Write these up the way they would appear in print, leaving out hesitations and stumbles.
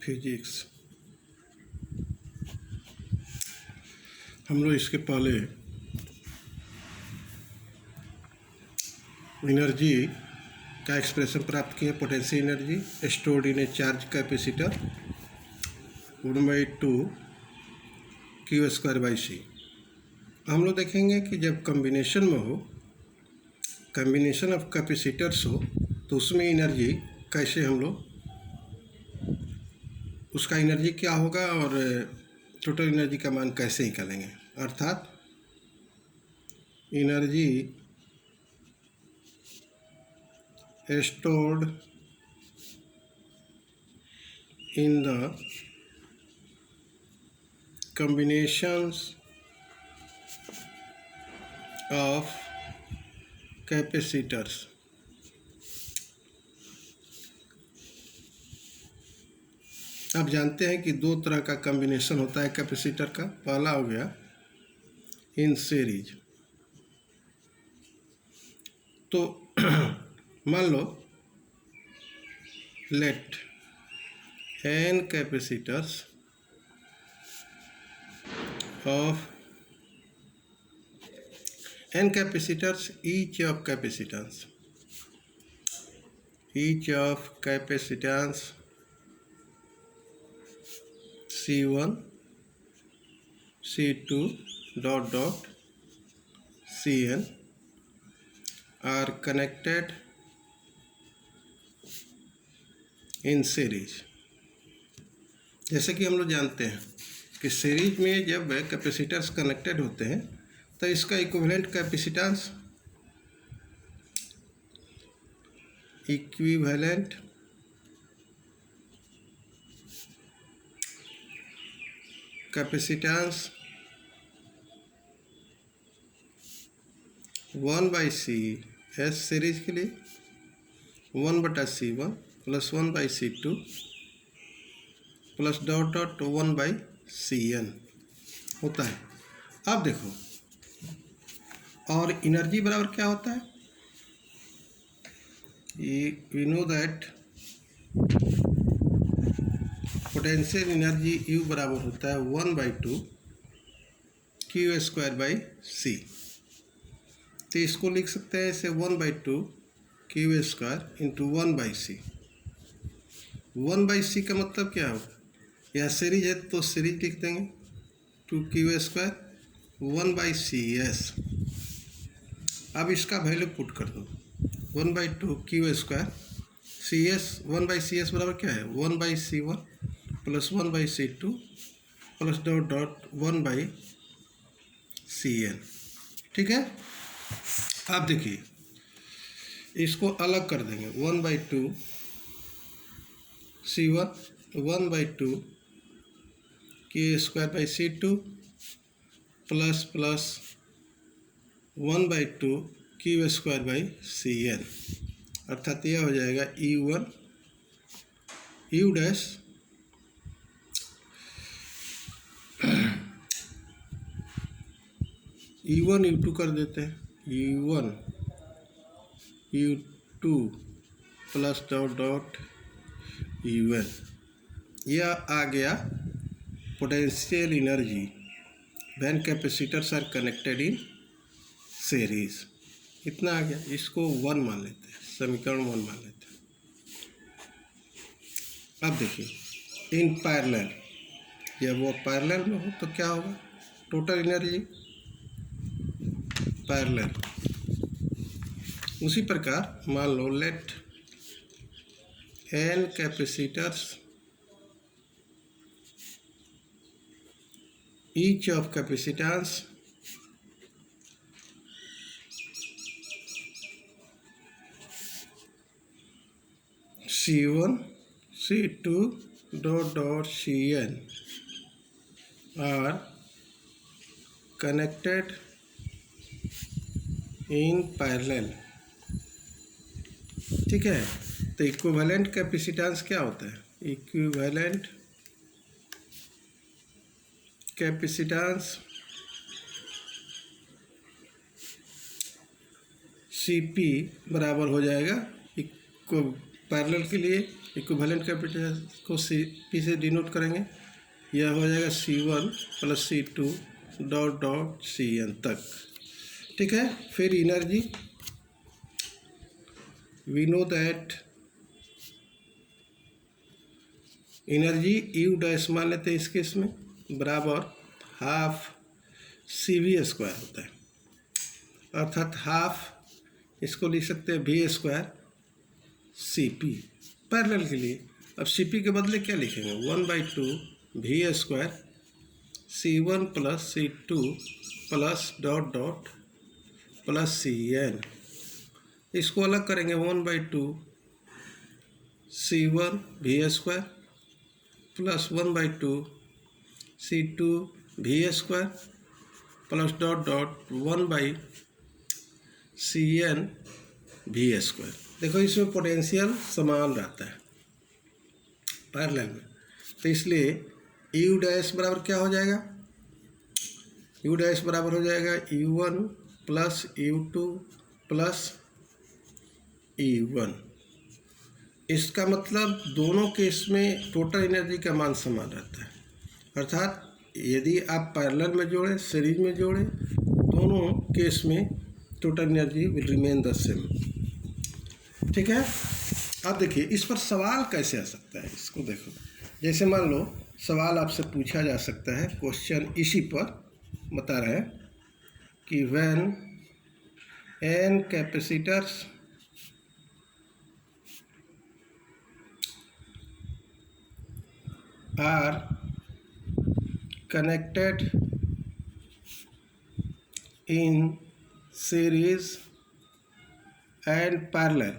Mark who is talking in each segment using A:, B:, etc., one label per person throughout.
A: Physics. हम लोग इसके पहले एनर्जी का एक्सप्रेशन प्राप्त किए। Potential energy stored in A charge capacitor 1/2 Q²/c। हम लोग देखेंगे कि जब कम्बिनेशन में हो, कम्बिनेशन ऑफ कैपेसिटर्स हो, तो उसमें एनर्जी कैसे हम लोग उसका एनर्जी क्या होगा और टोटल एनर्जी का मान कैसे निकालेंगे। अर्थात energy stored in the combinations of capacitors। आप जानते हैं कि दो तरह का कॉम्बिनेशन होता है कैपेसिटर का। पहला हो गया इन सीरीज। तो मान लो let n capacitors of n capacitors, each of capacitance C1 C2 Cn are connected in series. जैसे कि हम लोग जानते हैं कि सीरीज में जब कैपेसिटर्स कनेक्टेड होते हैं तो इसका equivalent capacitance equivalent capacitance 1/c series के लिए 1/c1 plus 1/c2 plus dot 1/cn होता है। अब देखो, और एनर्जी बराबर क्या होता है? We know that potential energy U बराबर होता है 1/2 Q²/c। तो इसको लिख सकते हैं इसे 1/2 Q² इंटू 1/c। 1/c का मतलब क्या होगा? यह सीरीज है तो सीरीज लिख देंगे 2Q² 1/cs। अब इसका वैल्यू पुट कर दो 1/2 Q² cs 1/cs बराबर क्या है? 1/c1 plus 1/c2 plus dot 1/cn। ठीक है। आप देखिए इसको अलग कर देंगे 1/2 C1 1/2 Q²/c2 प्लस 1/2 Q²/cn। अर्थात यह हो जाएगा U1 U dash U1 U2 कर देते हैं U1 U2 plus dot UN। यह आ गया potential energy when capacitors are connected in series. इतना आ गया। इसको 1 मान लेते हैं, समीकरण 1 मान लेते हैं। अब देखिए इन पैरेलल, जब वो पैरेलल में हो तो क्या होगा? Total energy parallel. उसी प्रकार मान लो let n capacitors each of capacitance C1 C2 dot Cn are connected in parallel। ठीक है। तो इक्विवेलेंट कैपेसिटेंस क्या होता है? इक्विवेलेंट कैपेसिटेंस Cp बराबर हो जाएगा पैरेलल के लिए इक्विवेलेंट कैपेसिटेंस को P से डिनोट करेंगे। यह हो जाएगा C1 plus C2 dot dot Cn तक। ठीक है, फिर energy we know that energy you dash मान लेते हैं इस केस में बराबर हाफ CV² होता है, अर्थात हाफ इसको लिख सकते हैं V² CP पैरेलल के लिए। अब CP के बदले क्या लिखेंगे 1/2 V² C1 plus C2 plus dot dot plus Cn। इसको अलग करेंगे 1/2 C1 V² plus 1/2 C2 V² plus dot dot 1/Cn V²। देखो इसमें पोटेंशियल समान रहता है पैरेलल में, तो इसलिए यू डैश बराबर क्या हो जाएगा, यू डैश बराबर हो जाएगा U1 plus U2 plus E1। इसका मतलब दोनों केस में टोटल एनर्जी का मान समान रहता है, अर्थात यदि आप पैरेलल में जोड़ें सीरीज में जोड़ें दोनों केस में total energy will remain the same. ठीक है, अब देखिए इस पर सवाल कैसे आ सकता है, इसको देखो। जैसे मान लो सवाल आपसे पूछा जा सकता है, क्वेश्चन इसी पर बता रहे हैं कि when n capacitors are connected in series and parallel,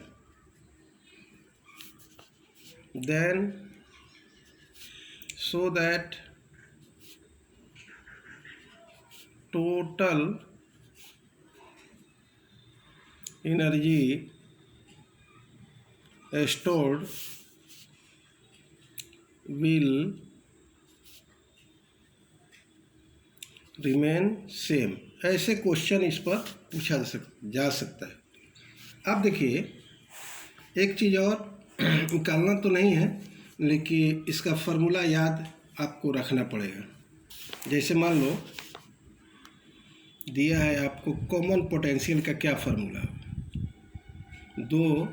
A: then so that total energy stored will remain same. ऐसे क्वेश्चन इस पर पूछा जा सकता है। अब देखिए एक चीज़ और निकालना तो नहीं है, लेकिन इसका फार्मूला याद आपको रखना पड़ेगा। जैसे मान लो दिया है आपको कॉमन पोटेंशियल का क्या फार्मूला, दो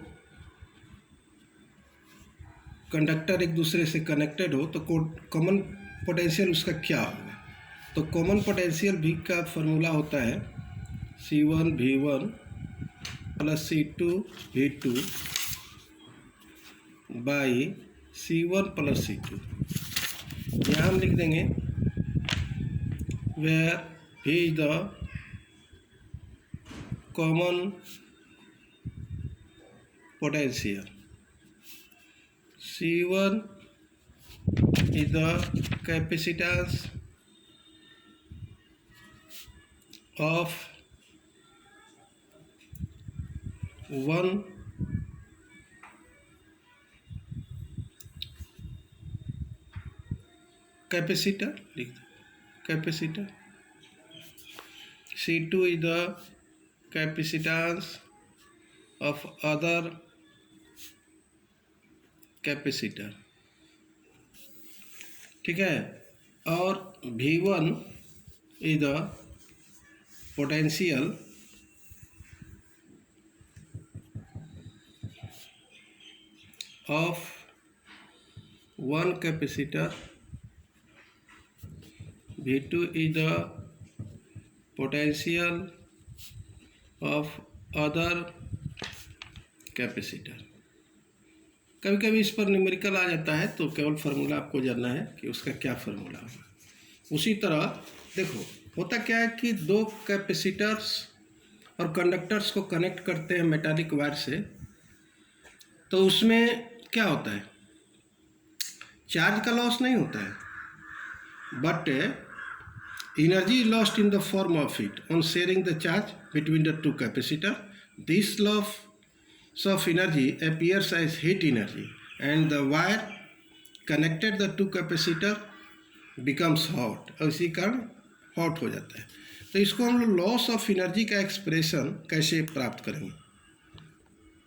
A: कंडक्टर एक दूसरे से कनेक्टेड हो तो कॉमन पोटेंशियल उसका क्या होगा। तो कॉमन पोटेंशियल V का फार्मूला होता है C1 V1 plus C2 V2 by C1 plus C2। यहाँ हम लिख देंगे where V is the common potential, C1 is the capacitance of one capacitor, capacitor, C2 is the capacitance of other capacitor. ठीक है, और V1 is the potential of one capacitor, V2 is the potential of other capacitor. कभी कभी इस पर numerical आ जाता है तो केवल फार्मूला आपको जानना है कि उसका क्या फार्मूला होगा। उसी तरह देखो होता क्या है कि दो कैपेसिटर्स और कंडक्टर्स को कनेक्ट करते हैं मेटालिक वायर से, तो उसमें क्या होता है, चार्ज का लॉस नहीं होता है, but energy lost in the form of heat on sharing the charge between the two capacitor. This loss of energy appears as heat energy and the wire connected the two capacitor becomes hot, और इसी कारण hot हो जाता है। तो इसको हम लोग लॉस ऑफ एनर्जी का एक्सप्रेशन कैसे प्राप्त करेंगे,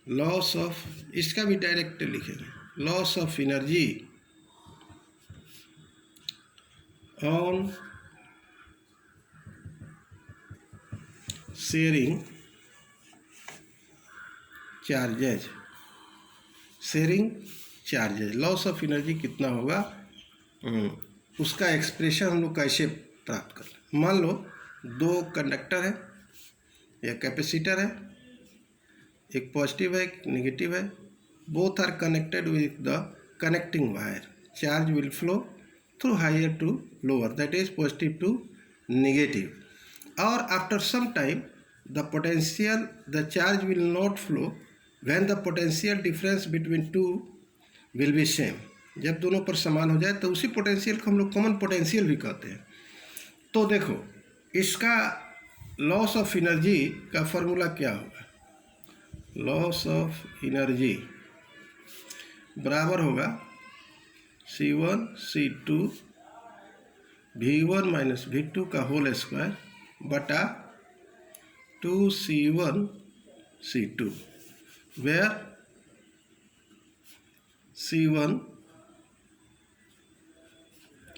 A: लॉस ऑफ, इसका भी डायरेक्ट लिखेंगे, loss of energy on sharing charges, sharing charges, loss of energy कितना होगा, उसका एक्सप्रेशन हम लोग कैसे प्राप्त कर लें। मान लो दो कंडक्टर है या कैपेसिटर है, एक पॉजिटिव है एक नेगेटिव है, both are connected with the connecting wire, charge will flow through higher to lower, that is positive to negative, or after some time the potential, the charge will not flow when the potential difference between two will be same, जब दोनों पर समान हो जाए तो उसी potential को हम लोग कॉमन पोटेंशियल भी कहते हैं। तो देखो इसका लॉस ऑफ एनर्जी का फॉर्मूला क्या होगा, लॉस ऑफ एनर्जी बराबर होगा C1 C2 V1 minus V2 का होल स्क्वायर बटा 2C1 C2, where C1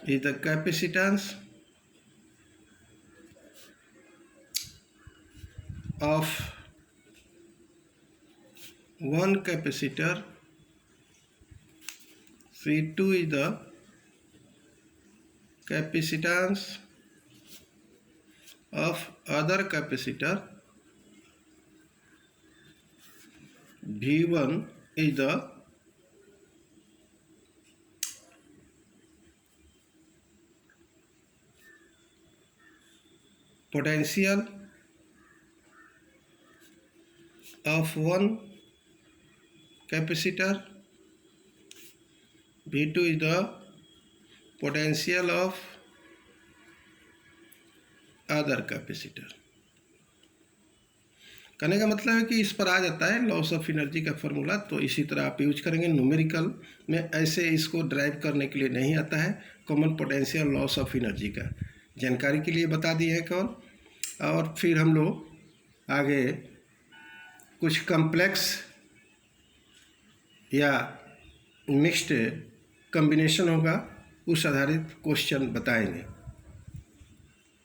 A: is the capacitance of one capacitor, C2 is the capacitance of other capacitor, V1 is the potential of one capacitor, V2 is the potential of other capacitor. कहने का मतलब है कि इस पर आ जाता है loss of energy का फॉर्मूला, तो इसी तरह आप यूज करेंगे। न्यूमेरिकल में ऐसे इसको ड्राइव करने के लिए नहीं आता है, common potential loss of energy का जानकारी के लिए बता दिए हैं कौन। और फिर हम लोग आगे कुछ कम्प्लेक्स या मिक्स्ड कम्बिनेशन होगा, उस आधारित क्वेश्चन बताएंगे।